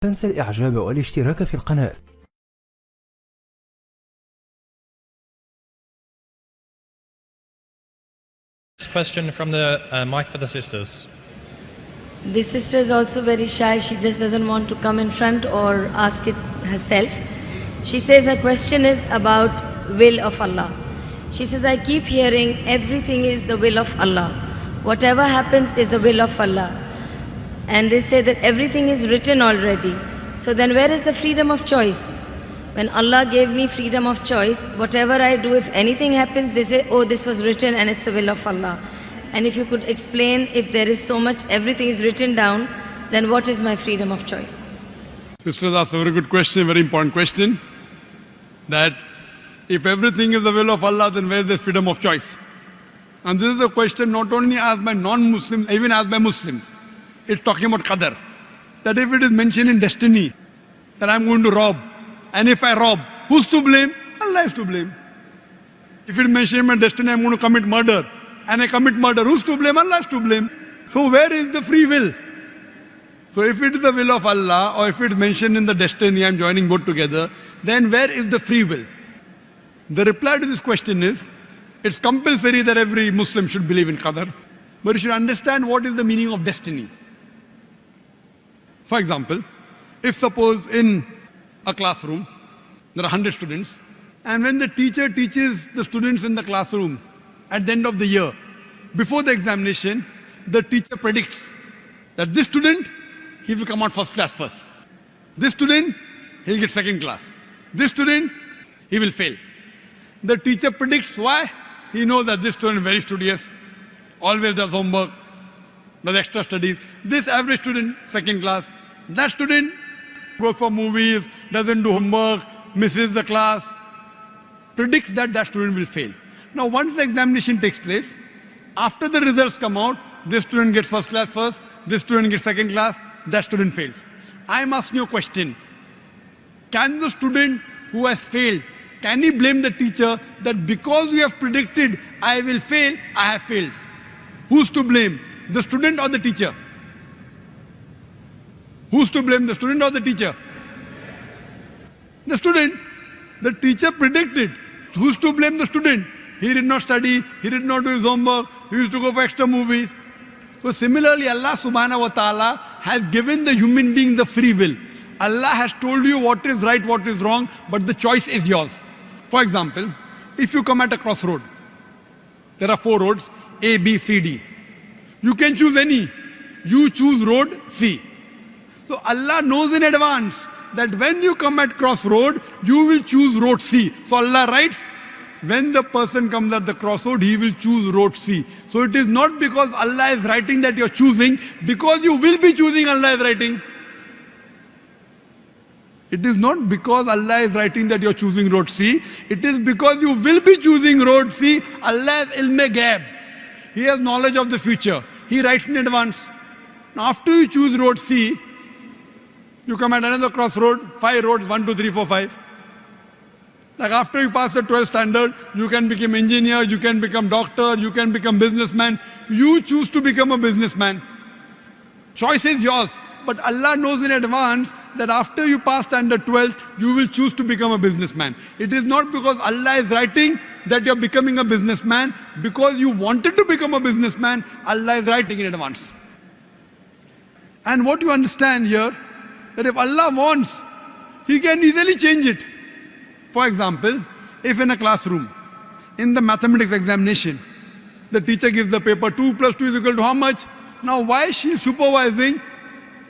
تنسى الإعجاب والاشتراك في القناة. Question from the mic for the sisters. This sister is also very shy. She just doesn't want to come in front or ask it herself. She says her question is about will of Allah. She says, I keep hearing everything is the will of Allah. Whatever happens is the will of Allah. And they say that everything is written already. So then where is the freedom of choice? When Allah gave me freedom of choice, whatever I do, if anything happens, they say, oh, this was written and it's the will of Allah. And if you could explain, if there is so much, everything is written down, then what is my freedom of choice? Sisters asked a very good question, very important question. That if everything is the will of Allah, then where is this freedom of choice? And this is a question not only asked by non-Muslims, even asked by Muslims. It's talking about qadar. That if it is mentioned in destiny, that I'm going to rob, and if I rob, who's to blame? Allah is to blame. If it is mentioned in destiny, I'm going to commit murder, and I commit murder, who's to blame? Allah is to blame. So where is the free will? So if it is the will of Allah, or if it is mentioned in the destiny, I'm joining both together, then where is the free will? The reply to this question is, it's compulsory that every Muslim should believe in qadar, but you should understand what is the meaning of destiny. For example, if suppose in a classroom, there are 100 students, and when the teacher teaches the students in the classroom at the end of the year, before the examination, the teacher predicts that this student, he will come out first class first. This student, he'll get second class. This student, he will fail. The teacher predicts why? He knows that this student is very studious, always does homework, does extra studies. This average student, second class. That student goes for movies, doesn't do homework, misses the class, predicts that that student will fail. Now once the examination takes place, after the results come out, this student gets first class first, this student gets second class, that student fails. I am asking you a question. Can the student who has failed, can he blame the teacher that because you have predicted I will fail, I have failed? Who's to blame? The student or the teacher? Who's to blame, the student or the teacher? The student. The teacher predicted. Who's to blame, the student? He did not study, he did not do his homework, he used to go for extra movies. So similarly, Allah subhanahu wa ta'ala has given the human being the free will. Allah has told you what is right, what is wrong, but the choice is yours. For example, if you come at a crossroad, there are 4 roads, A, B, C, D. You can choose any. You choose road C. So Allah knows in advance that when you come at crossroad, you will choose road C. So Allah writes, when the person comes at the crossroad, he will choose road C. So it is not because Allah is writing that you're choosing, because you will be choosing, Allah is writing. It is not because Allah is writing that you're choosing road C. It is because you will be choosing road C. Allah is ilm ghaib. He has knowledge of the future. He writes in advance. Now after you choose road C, you come at another crossroad, 5 roads, 1, 2, 3, 4, 5. Like after you pass the 12th standard, you can become engineer, you can become doctor, you can become businessman. You choose to become a businessman. Choice is yours. But Allah knows in advance that after you pass standard 12th, you will choose to become a businessman. It is not because Allah is writing that you're becoming a businessman. Because you wanted to become a businessman, Allah is writing in advance. And what you understand here, that if Allah wants, He can easily change it. For example, if in a classroom, in the mathematics examination, the teacher gives the paper 2 plus 2 is equal to how much? Now why she is supervising?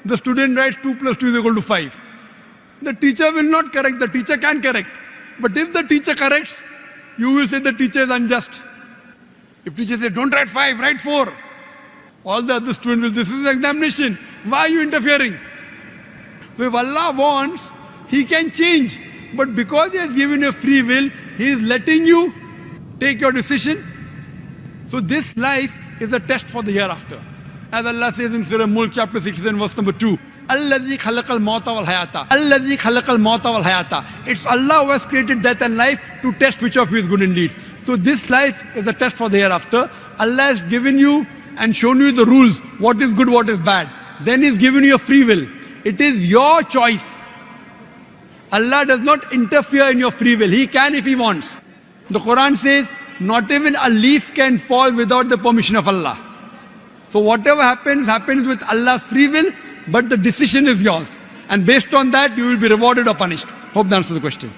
The student writes 2 plus 2 is equal to 5. The teacher will not correct, the teacher can correct. But if the teacher corrects, you will say the teacher is unjust. If teacher says, don't write 5, write 4. All the other students will, this is examination. Why are you interfering? So if Allah wants, He can change. But because He has given you free will, He is letting you take your decision. So this life is a test for the hereafter. As Allah says in Surah Mulk chapter 16 verse number 2, Alladhi khalaqal mauta wal hayata. Alladhi khalaqal mauta wal hayata. It's Allah who has created death and life to test which of you is good in deeds. So this life is a test for the hereafter. Allah has given you and shown you the rules, what is good, what is bad. Then He's given you a free will. It is your choice. Allah does not interfere in your free will. He can if He wants. The Quran says, not even a leaf can fall without the permission of Allah. So whatever happens, happens with Allah's free will, but the decision is yours. And based on that, you will be rewarded or punished. Hope that answers the question.